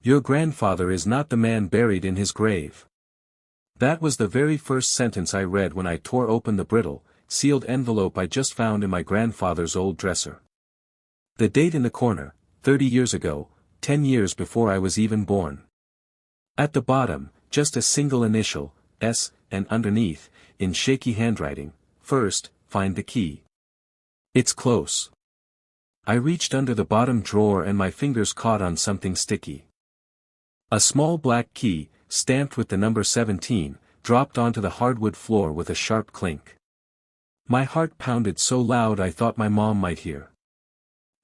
Your grandfather is not the man buried in his grave. That was the very first sentence I read when I tore open the brittle, sealed envelope I just found in my grandfather's old dresser. The date in the corner, 30 years ago, 10 years before I was even born. At the bottom, just a single initial, S, and underneath, in shaky handwriting, first, find the key. It's close. I reached under the bottom drawer and my fingers caught on something sticky. A small black key, stamped with the number 17, dropped onto the hardwood floor with a sharp clink. My heart pounded so loud I thought my mom might hear.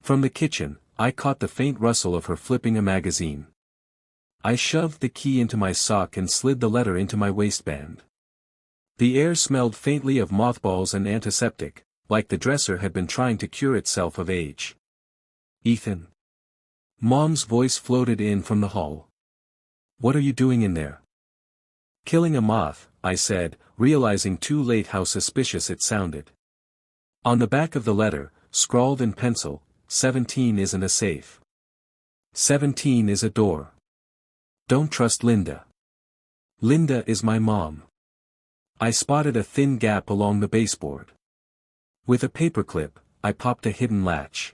From the kitchen, I caught the faint rustle of her flipping a magazine. I shoved the key into my sock and slid the letter into my waistband. The air smelled faintly of mothballs and antiseptic, like the dresser had been trying to cure itself of age. Ethan. Mom's voice floated in from the hall. What are you doing in there? Killing a moth, I said, realizing too late how suspicious it sounded. On the back of the letter, scrawled in pencil, 17 isn't a safe. 17 is a door. Don't trust Linda. Linda is my mom. I spotted a thin gap along the baseboard. With a paperclip, I popped a hidden latch.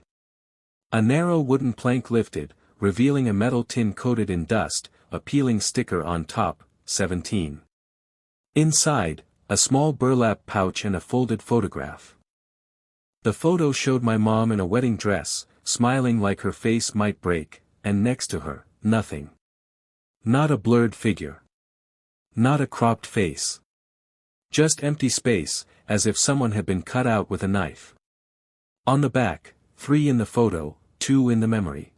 A narrow wooden plank lifted, revealing a metal tin coated in dust, a peeling sticker on top, 17. Inside, a small burlap pouch and a folded photograph. The photo showed my mom in a wedding dress, smiling like her face might break, and next to her, nothing. Not a blurred figure. Not a cropped face. Just empty space, as if someone had been cut out with a knife. On the back, 3 in the photo, 2 in the memory.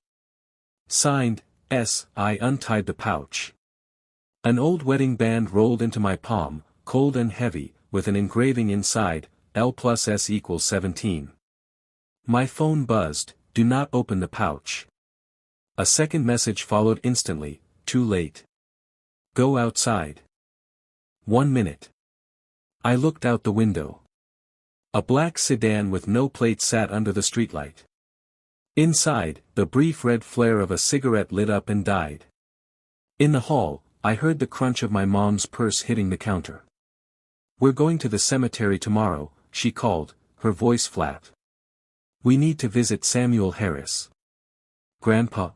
Signed, S. I untied the pouch. An old wedding band rolled into my palm, cold and heavy, with an engraving inside, L plus S equals 17. My phone buzzed, do not open the pouch. A second message followed instantly, too late. Go outside. 1 minute. I looked out the window. A black sedan with no plate sat under the streetlight. Inside, the brief red flare of a cigarette lit up and died. In the hall, I heard the crunch of my mom's purse hitting the counter. We're going to the cemetery tomorrow, she called, her voice flat. We need to visit Samuel Harris. Grandpa?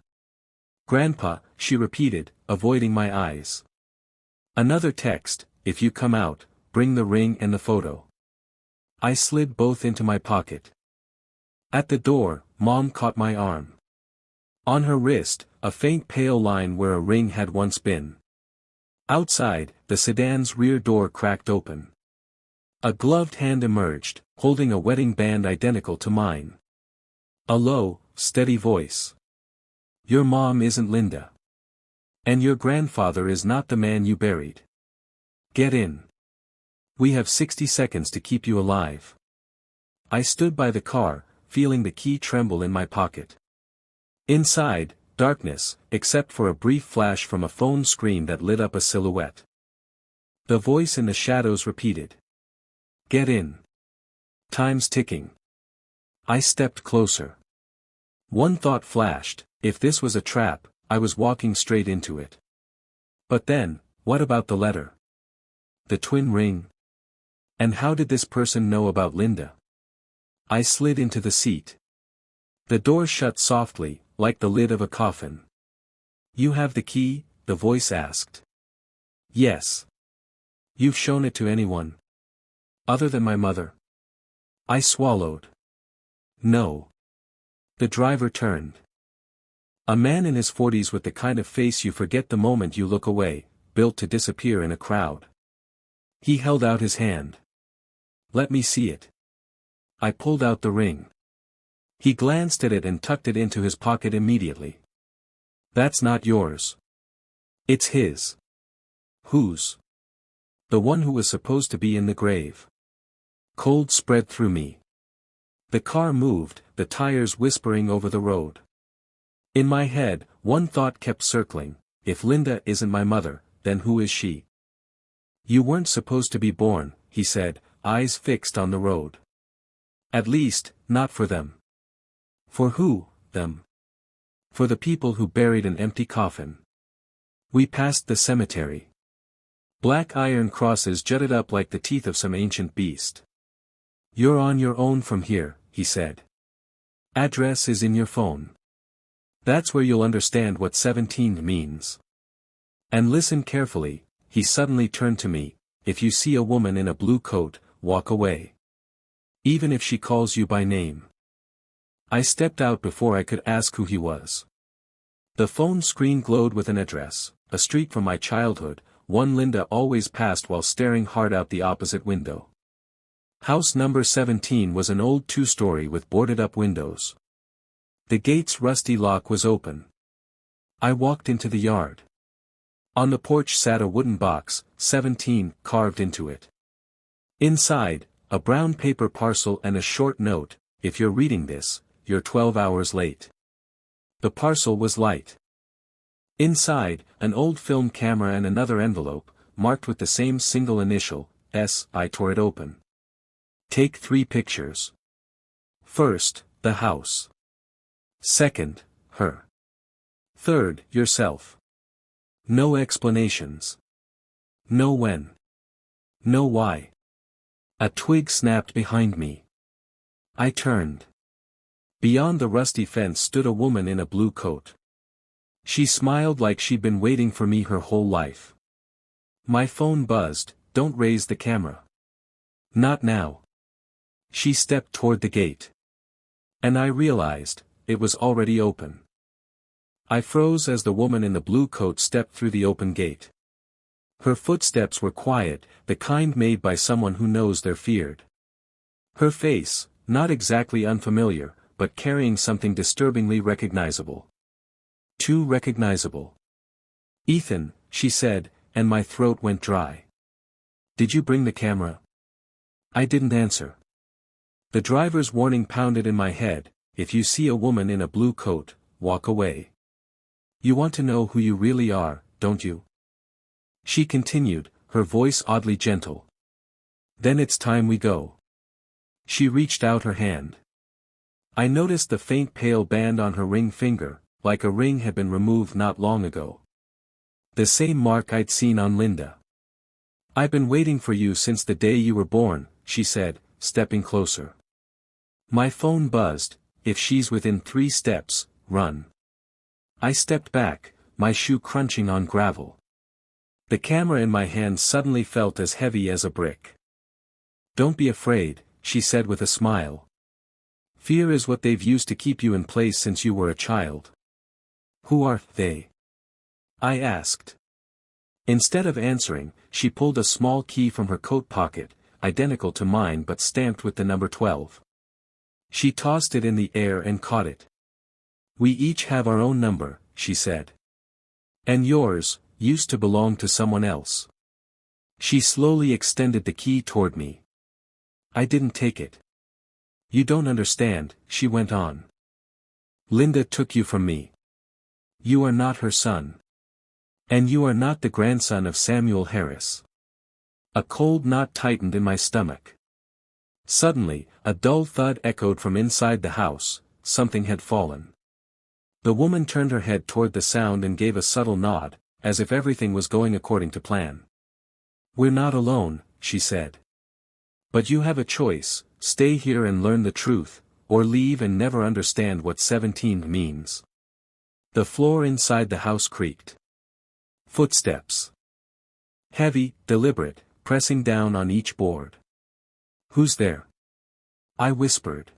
Grandpa, she repeated, avoiding my eyes. Another text, if you come out, bring the ring and the photo. I slid both into my pocket. At the door, Mom caught my arm. On her wrist, a faint pale line where a ring had once been. Outside, the sedan's rear door cracked open. A gloved hand emerged, holding a wedding band identical to mine. A low, steady voice. Your mom isn't Linda. And your grandfather is not the man you buried. Get in. We have 60 seconds to keep you alive. I stood by the car, feeling the key tremble in my pocket. Inside, darkness, except for a brief flash from a phone screen that lit up a silhouette. The voice in the shadows repeated. Get in. Time's ticking. I stepped closer. One thought flashed, if this was a trap, I was walking straight into it. But then, what about the letter? The twin ring? And how did this person know about Linda? I slid into the seat. The door shut softly, like the lid of a coffin. You have the key? The voice asked. Yes. You've shown it to anyone? Other than my mother? I swallowed. No. The driver turned. A man in his 40s with the kind of face you forget the moment you look away, built to disappear in a crowd. He held out his hand. Let me see it. I pulled out the ring. He glanced at it and tucked it into his pocket immediately. That's not yours. It's his. Whose? The one who was supposed to be in the grave. Cold spread through me. The car moved, the tires whispering over the road. In my head, one thought kept circling, if Linda isn't my mother, then who is she? You weren't supposed to be born, he said, eyes fixed on the road. At least, not for them. For who, them? For the people who buried an empty coffin. We passed the cemetery. Black iron crosses jutted up like the teeth of some ancient beast. "You're on your own from here," he said. "Address is in your phone. That's where you'll understand what 17 means. And listen carefully," he suddenly turned to me, "if you see a woman in a blue coat, walk away. Even if she calls you by name." I stepped out before I could ask who he was. The phone screen glowed with an address, a street from my childhood, one Linda always passed while staring hard out the opposite window. House number 17 was an old two-story with boarded-up windows. The gate's rusty lock was open. I walked into the yard. On the porch sat a wooden box, 17, carved into it. Inside, a brown paper parcel and a short note, "If you're reading this, you're 12 hours late." The parcel was light. Inside, an old film camera and another envelope, marked with the same single initial, S. I tore it open. "Take 3 pictures. First, the house. Second, her. Third, yourself. No explanations. No when. No why." A twig snapped behind me. I turned. Beyond the rusty fence stood a woman in a blue coat. She smiled like she'd been waiting for me her whole life. My phone buzzed. "Don't raise the camera. Not now." She stepped toward the gate. And I realized, it was already open. I froze as the woman in the blue coat stepped through the open gate. Her footsteps were quiet, the kind made by someone who knows they're feared. Her face, not exactly unfamiliar, but carrying something disturbingly recognizable. Too recognizable. "Ethan," she said, and my throat went dry. "Did you bring the camera?" I didn't answer. The driver's warning pounded in my head, "If you see a woman in a blue coat, walk away. You want to know who you really are, don't you?" She continued, her voice oddly gentle. "Then it's time we go." She reached out her hand. I noticed the faint pale band on her ring finger, like a ring had been removed not long ago. The same mark I'd seen on Linda. "I've been waiting for you since the day you were born," she said, stepping closer. My phone buzzed. "If she's within 3 steps, run." I stepped back, my shoe crunching on gravel. The camera in my hand suddenly felt as heavy as a brick. "Don't be afraid," she said with a smile. "Fear is what they've used to keep you in place since you were a child." "Who are they?" I asked. Instead of answering, she pulled a small key from her coat pocket, identical to mine but stamped with the number 12. She tossed it in the air and caught it. "We each have our own number," she said. "And yours used to belong to someone else." She slowly extended the key toward me. I didn't take it. "You don't understand," she went on. "Linda took you from me. You are not her son. And you are not the grandson of Samuel Harris." A cold knot tightened in my stomach. Suddenly, a dull thud echoed from inside the house. Something had fallen. The woman turned her head toward the sound and gave a subtle nod, as if everything was going according to plan. "We're not alone," she said. "But you have a choice: stay here and learn the truth, or leave and never understand what 17 means." The floor inside the house creaked. Footsteps. Heavy, deliberate, pressing down on each board. "Who's there?" I whispered.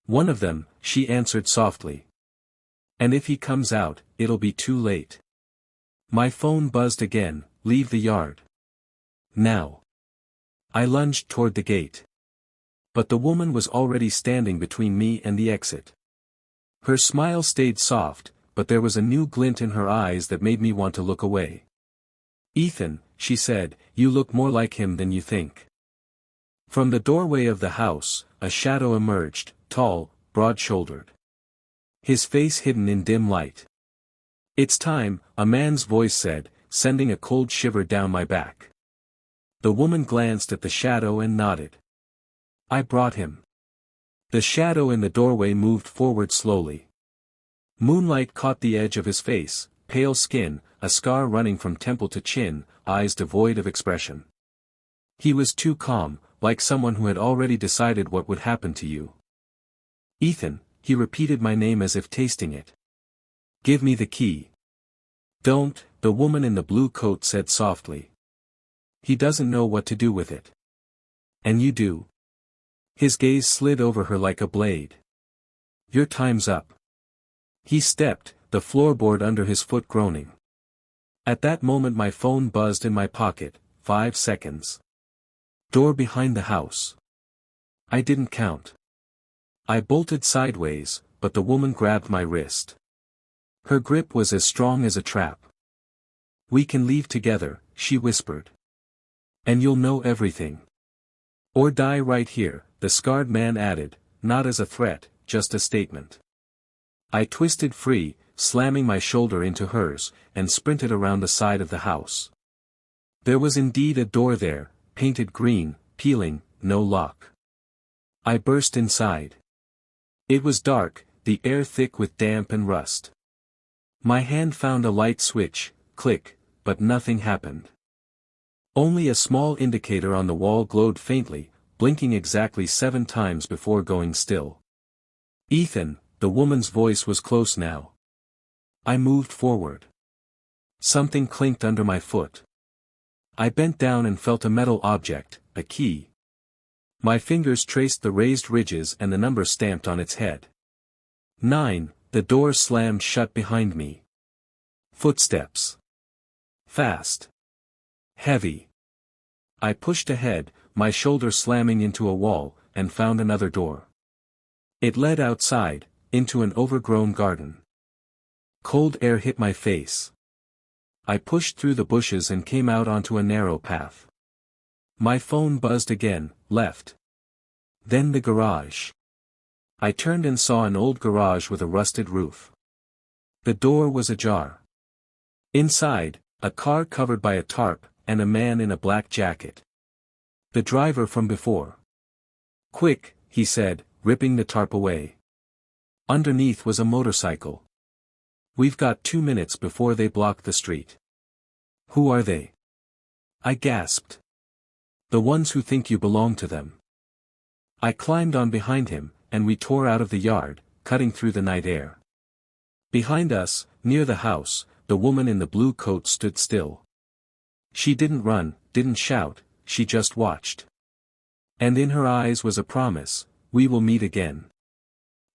"One of them," she answered softly. "And if he comes out, it'll be too late." My phone buzzed again. "Leave the yard. Now." I lunged toward the gate. But the woman was already standing between me and the exit. Her smile stayed soft, but there was a new glint in her eyes that made me want to look away. "Ethan," she said, "you look more like him than you think." From the doorway of the house, a shadow emerged, tall, broad-shouldered. His face hidden in dim light. "It's time," a man's voice said, sending a cold shiver down my back. The woman glanced at the shadow and nodded. "I brought him." The shadow in the doorway moved forward slowly. Moonlight caught the edge of his face, pale skin, a a scar running from temple to chin, eyes devoid of expression. He was too calm, like someone who had already decided what would happen to you. Ethan, he repeated my name as if tasting it. Give me the key. Don't, the woman in the blue coat said softly. He doesn't know what to do with it. And you do. His gaze slid over her like a blade. Your time's up. He stepped, the floorboard under his foot groaning. At that moment my phone buzzed in my pocket. 5 seconds. Door behind the house. I didn't count. I bolted sideways, but the woman grabbed my wrist. Her grip was as strong as a trap. We can leave together, she whispered. And you'll know everything. Or die right here, the scarred man added, not as a threat, just a statement. I twisted free, slamming my shoulder into hers, and sprinted around the side of the house. There was indeed a door there, painted green, peeling, no lock. I burst inside. It was dark, the air thick with damp and rust. My hand found a light switch, click, but nothing happened. Only a small indicator on the wall glowed faintly, blinking exactly 7 times before going still. Ethan, the woman's voice was close now. I moved forward. Something clinked under my foot. I bent down and felt a metal object, a key. My fingers traced the raised ridges and the number stamped on its head. 9, the door slammed shut behind me. Footsteps. Fast. Heavy. I pushed ahead, my shoulder slamming into a wall, and found another door. It led outside, into an overgrown garden. Cold air hit my face. I pushed through the bushes and came out onto a narrow path. My phone buzzed again, left. Then the garage. I turned and saw an old garage with a rusted roof. The door was ajar. Inside, a car covered by a tarp, and a man in a black jacket. The driver from before. Quick, he said, ripping the tarp away. Underneath was a motorcycle. We've got 2 minutes before they block the street. Who are they? I gasped. The ones who think you belong to them. I climbed on behind him, and we tore out of the yard, cutting through the night air. Behind us, near the house, the woman in the blue coat stood still. She didn't run, didn't shout, she just watched. And in her eyes was a promise, we will meet again.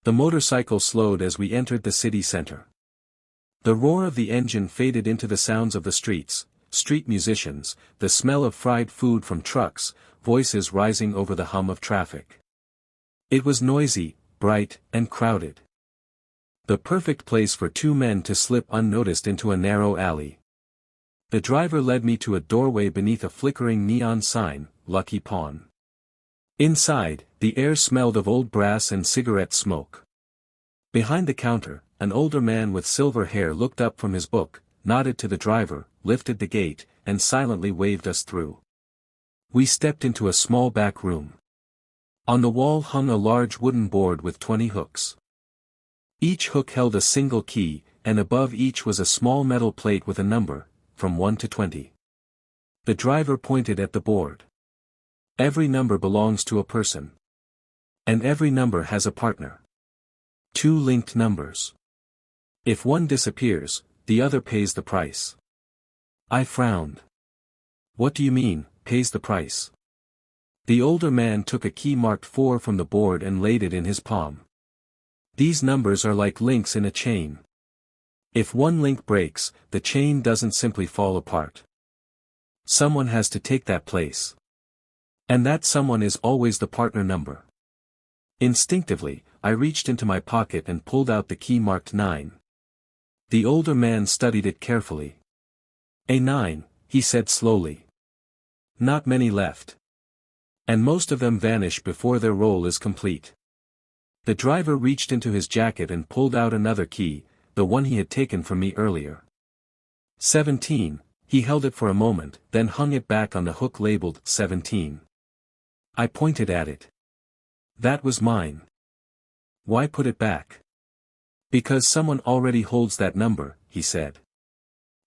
The motorcycle slowed as we entered the city center. The roar of the engine faded into the sounds of the streets, street musicians, the smell of fried food from trucks, voices rising over the hum of traffic. It was noisy, bright, and crowded. The perfect place for 2 men to slip unnoticed into a narrow alley. The driver led me to a doorway beneath a flickering neon sign, Lucky Pawn. Inside, the air smelled of old brass and cigarette smoke. Behind the counter, an older man with silver hair looked up from his book, nodded to the driver, lifted the gate, and silently waved us through. We stepped into a small back room. On the wall hung a large wooden board with 20 hooks. Each hook held a single key, and above each was a small metal plate with a number, from 1 to 20. The driver pointed at the board. Every number belongs to a person. And every number has a partner. 2 linked numbers. If one disappears, the other pays the price. I frowned. What do you mean, pays the price? The older man took a key marked 4 from the board and laid it in his palm. These numbers are like links in a chain. If one link breaks, the chain doesn't simply fall apart. Someone has to take that place. And that someone is always the partner number. Instinctively, I reached into my pocket and pulled out the key marked 9. The older man studied it carefully. A 9, he said slowly. Not many left. And most of them vanish before their roll is complete. The driver reached into his jacket and pulled out another key, the one he had taken from me earlier. 17, he held it for a moment, then hung it back on the hook labeled 17. I pointed at it. That was mine. Why put it back? Because someone already holds that number, he said.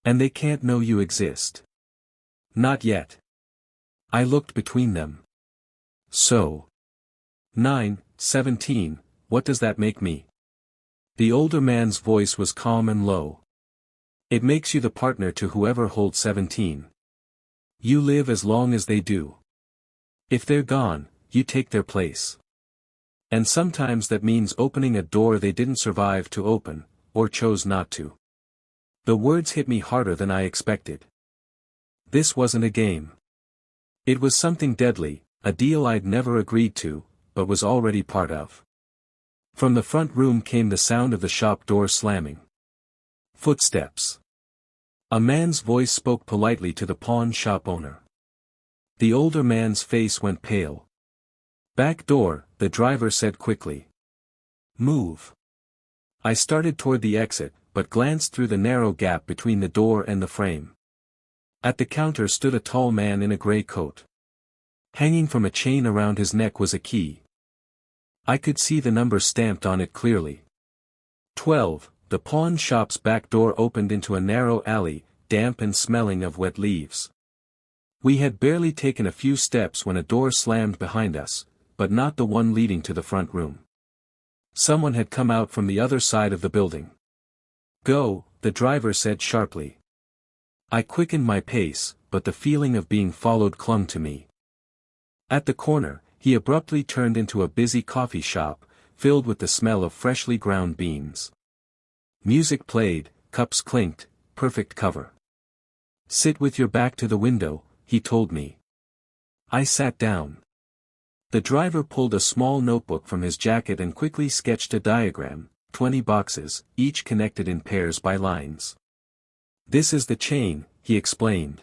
And they can't know you exist. Not yet. I looked between them. So. 9, 17, what does that make me? The older man's voice was calm and low. It makes you the partner to whoever holds 17. You live as long as they do. If they're gone, you take their place. And sometimes that means opening a door they didn't survive to open, or chose not to. The words hit me harder than I expected. This wasn't a game. It was something deadly, a deal I'd never agreed to, but was already part of. From the front room came the sound of the shop door slamming. Footsteps. A man's voice spoke politely to the pawn shop owner. The older man's face went pale. Back door, the driver said quickly. Move. I started toward the exit, but glanced through the narrow gap between the door and the frame. At the counter stood a tall man in a gray coat. Hanging from a chain around his neck was a key. I could see the number stamped on it clearly. 12. The pawn shop's back door opened into a narrow alley, damp and smelling of wet leaves. We had barely taken a few steps when a door slammed behind us, but not the one leading to the front room. Someone had come out from the other side of the building. Go, the driver said sharply. I quickened my pace, but the feeling of being followed clung to me. At the corner, he abruptly turned into a busy coffee shop, filled with the smell of freshly ground beans. Music played, cups clinked, perfect cover. Sit with your back to the window, he told me. I sat down. The driver pulled a small notebook from his jacket and quickly sketched a diagram, 20 boxes, each connected in pairs by lines. This is the chain, he explained.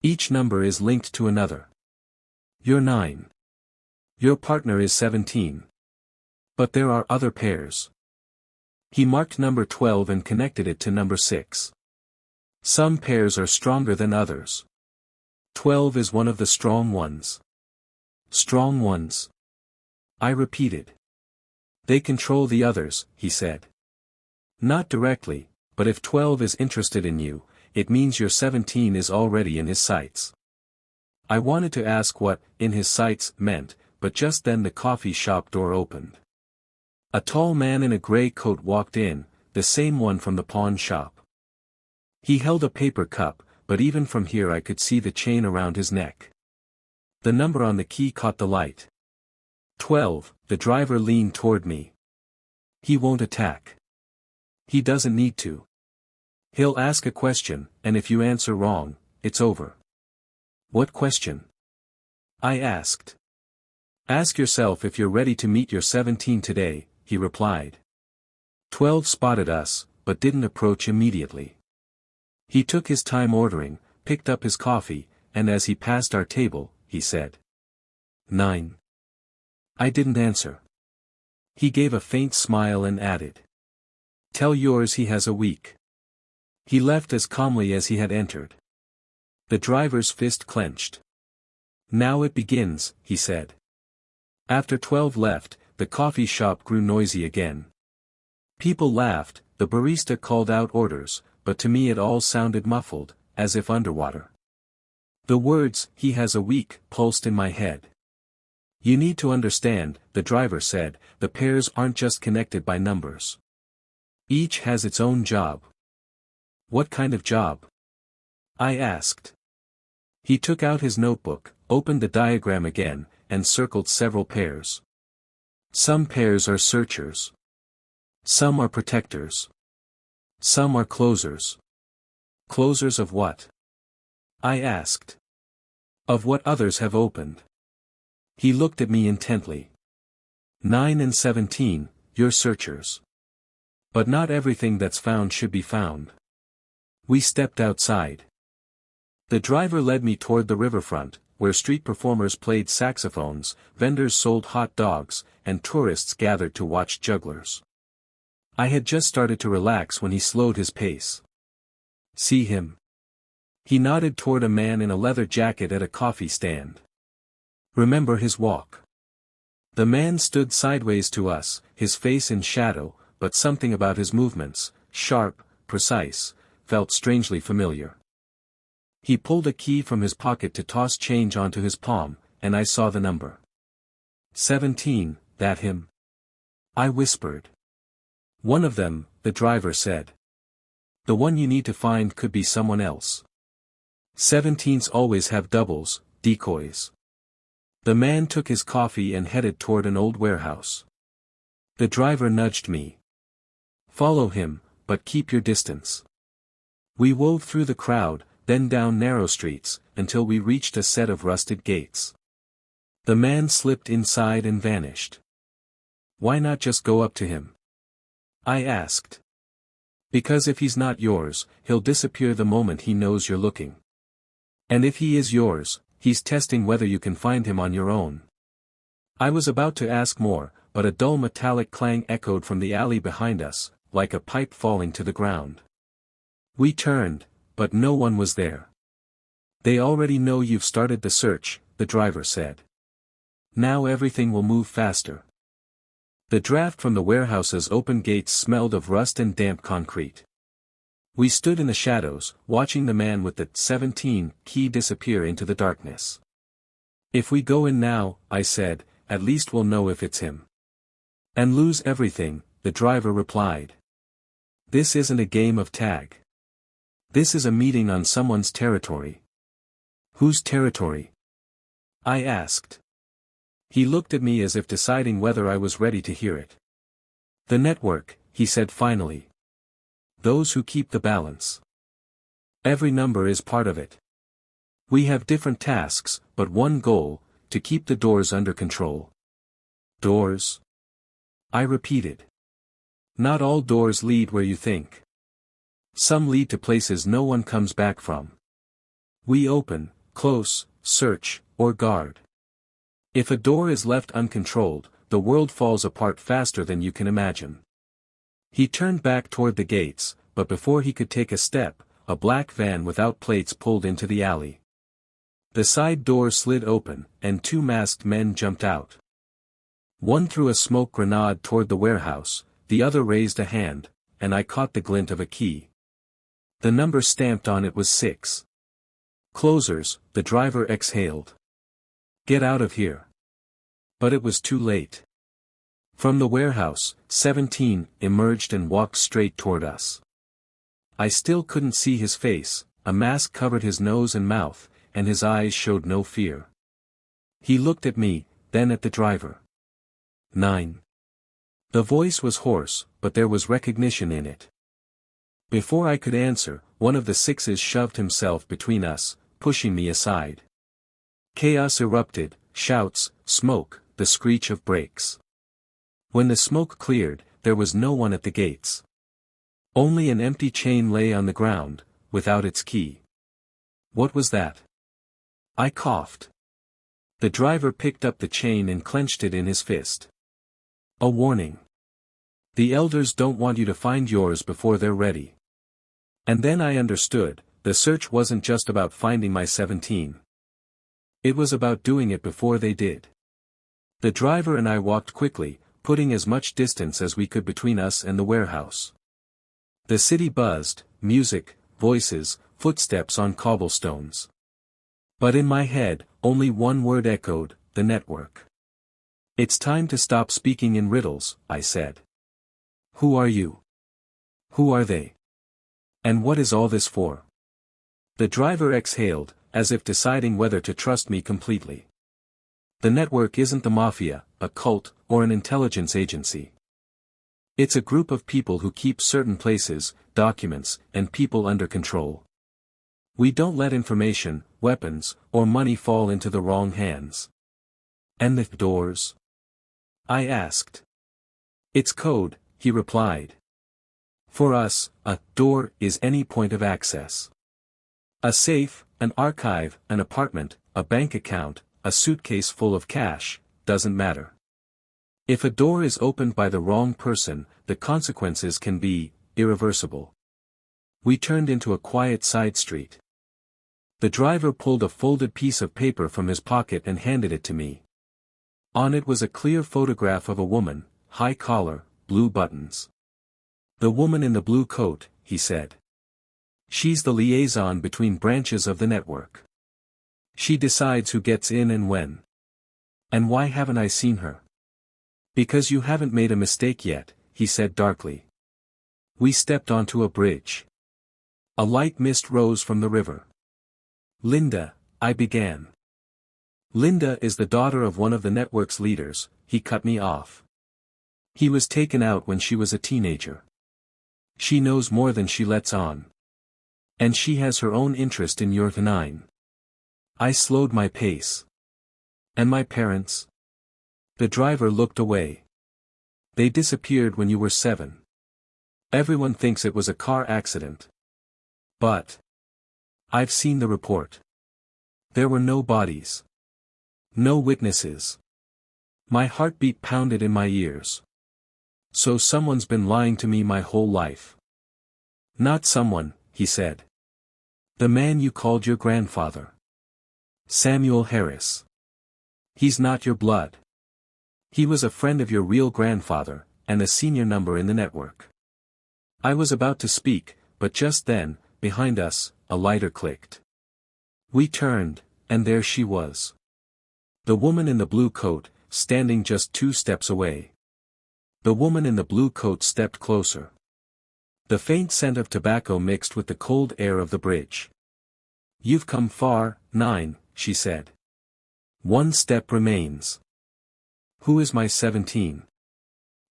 Each number is linked to another. You're 9. Your partner is 17. But there are other pairs. He marked number 12 and connected it to number 6. Some pairs are stronger than others. 12 is one of the strong ones. Strong ones. I repeated. They control the others, he said. Not directly, but if 12 is interested in you, it means your 17 is already in his sights. I wanted to ask what, in his sights, meant, but just then the coffee shop door opened. A tall man in a gray coat walked in, the same one from the pawn shop. He held a paper cup, but even from here I could see the chain around his neck. The number on the key caught the light. 12, the driver leaned toward me. He won't attack. He doesn't need to. He'll ask a question, and if you answer wrong, it's over. What question? I asked. Ask yourself if you're ready to meet your 17 today, he replied. 12 spotted us, but didn't approach immediately. He took his time ordering, picked up his coffee, and as he passed our table, he said. 9. I didn't answer. He gave a faint smile and added. Tell yours he has a week. He left as calmly as he had entered. The driver's fist clenched. Now it begins, he said. After 12 left, the coffee shop grew noisy again. People laughed, the barista called out orders, but to me it all sounded muffled, as if underwater. The words, he has a week, pulsed in my head. You need to understand, the driver said, the pairs aren't just connected by numbers. Each has its own job. What kind of job? I asked. He took out his notebook, opened the diagram again, and circled several pairs. Some pairs are searchers. Some are protectors. Some are closers. Closers of what? I asked. Of what others have opened. He looked at me intently. 9 and 17, you're searchers. But not everything that's found should be found. We stepped outside. The driver led me toward the riverfront, where street performers played saxophones, vendors sold hot dogs, and tourists gathered to watch jugglers. I had just started to relax when he slowed his pace. See him? He nodded toward a man in a leather jacket at a coffee stand. Remember his walk. The man stood sideways to us, his face in shadow, but something about his movements, sharp, precise, felt strangely familiar. He pulled a key from his pocket to toss change onto his palm, and I saw the number. 17, that him? I whispered. One of them, the driver said. The one you need to find could be someone else. 17s always have doubles, decoys. The man took his coffee and headed toward an old warehouse. The driver nudged me. Follow him, but keep your distance. We wove through the crowd, then down narrow streets, until we reached a set of rusted gates. The man slipped inside and vanished. Why not just go up to him? I asked. Because if he's not yours, he'll disappear the moment he knows you're looking. And if he is yours, he's testing whether you can find him on your own. I was about to ask more, but a dull metallic clang echoed from the alley behind us, like a pipe falling to the ground. We turned, but no one was there. They already know you've started the search, the driver said. Now everything will move faster. The draft from the warehouse's open gates smelled of rust and damp concrete. We stood in the shadows, watching the man with the 17 key disappear into the darkness. If we go in now, I said, at least we'll know if it's him. And lose everything, the driver replied. This isn't a game of tag. This is a meeting on someone's territory. Whose territory? I asked. He looked at me as if deciding whether I was ready to hear it. The network, he said finally. Those who keep the balance. Every number is part of it. We have different tasks, but one goal, to keep the doors under control. Doors? I repeated. Not all doors lead where you think. Some lead to places no one comes back from. We open, close, search, or guard. If a door is left uncontrolled, the world falls apart faster than you can imagine. He turned back toward the gates, but before he could take a step, a black van without plates pulled into the alley. The side door slid open, and two masked men jumped out. One threw a smoke grenade toward the warehouse, the other raised a hand, and I caught the glint of a key. The number stamped on it was 6. Closers, the driver exhaled. Get out of here. But it was too late. From the warehouse, 17 emerged and walked straight toward us. I still couldn't see his face, a mask covered his nose and mouth, and his eyes showed no fear. He looked at me, then at the driver. 9. The voice was hoarse, but there was recognition in it. Before I could answer, one of the 6s shoved himself between us, pushing me aside. Chaos erupted, shouts, smoke, the screech of brakes. When the smoke cleared, there was no one at the gates. Only an empty chain lay on the ground, without its key. What was that? I coughed. The driver picked up the chain and clenched it in his fist. A warning. The elders don't want you to find yours before they're ready. And then I understood, the search wasn't just about finding my 17. It was about doing it before they did. The driver and I walked quickly, putting as much distance as we could between us and the warehouse. The city buzzed, music, voices, footsteps on cobblestones. But in my head, only one word echoed, the network. It's time to stop speaking in riddles, I said. Who are you? Who are they? And what is all this for? The driver exhaled, as if deciding whether to trust me completely. The network isn't the mafia, a cult, or an intelligence agency. It's a group of people who keep certain places, documents, and people under control. We don't let information, weapons, or money fall into the wrong hands. And the doors? I asked. It's code, he replied. For us, a door is any point of access. A safe, an archive, an apartment, a bank account, a suitcase full of cash, doesn't matter. If a door is opened by the wrong person, the consequences can be irreversible. We turned into a quiet side street. The driver pulled a folded piece of paper from his pocket and handed it to me. On it was a clear photograph of a woman, high collar, blue buttons. The woman in the blue coat, he said. She's the liaison between branches of the network. She decides who gets in and when. And why haven't I seen her? Because you haven't made a mistake yet, he said darkly. We stepped onto a bridge. A light mist rose from the river. Linda, I began. Linda is the daughter of one of the network's leaders, he cut me off. He was taken out when she was a teenager. She knows more than she lets on. And she has her own interest in your 9. I slowed my pace. And my parents? The driver looked away. They disappeared when you were 7. Everyone thinks it was a car accident. But I've seen the report. There were no bodies. No witnesses. My heartbeat pounded in my ears. So someone's been lying to me my whole life. Not someone, he said. The man you called your grandfather. Samuel Harris. He's not your blood. He was a friend of your real grandfather, and a senior number in the network. I was about to speak, but just then, behind us, a lighter clicked. We turned, and there she was. The woman in the blue coat, standing just 2 steps away. The woman in the blue coat stepped closer. The faint scent of tobacco mixed with the cold air of the bridge. You've come far, 9, she said. 1 step remains. Who is my 17?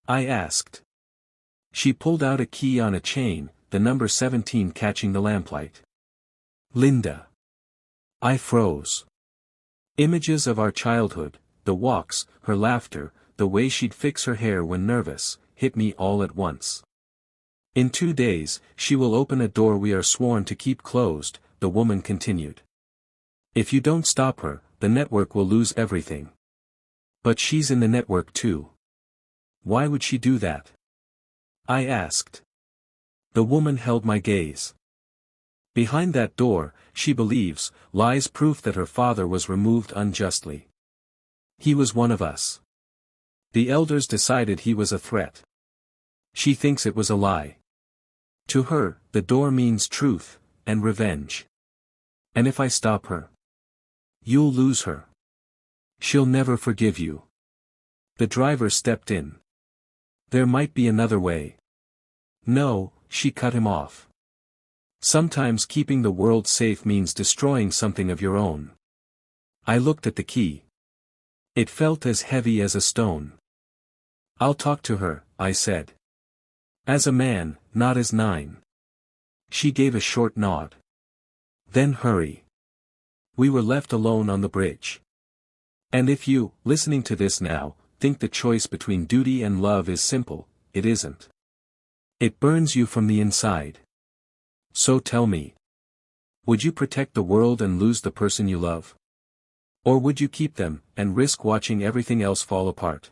I asked. She pulled out a key on a chain, the number 17 catching the lamplight. Linda. I froze. Images of our childhood, the walks, her laughter, the way she'd fix her hair when nervous, hit me all at once. In 2 days, she will open a door we are sworn to keep closed, the woman continued. If you don't stop her, the network will lose everything. But she's in the network too. Why would she do that? I asked. The woman held my gaze. Behind that door, she believes, lies proof that her father was removed unjustly. He was one of us. The elders decided he was a threat. She thinks it was a lie. To her, the door means truth, and revenge. And if I stop her, you'll lose her. She'll never forgive you. The driver stepped in. There might be another way. No, she cut him off. Sometimes keeping the world safe means destroying something of your own. I looked at the key. It felt as heavy as a stone. I'll talk to her, I said. As a man, not as 9. She gave a short nod. Then hurry. We were left alone on the bridge. And if you, listening to this now, think the choice between duty and love is simple, it isn't. It burns you from the inside. So tell me. Would you protect the world and lose the person you love? Or would you keep them, and risk watching everything else fall apart?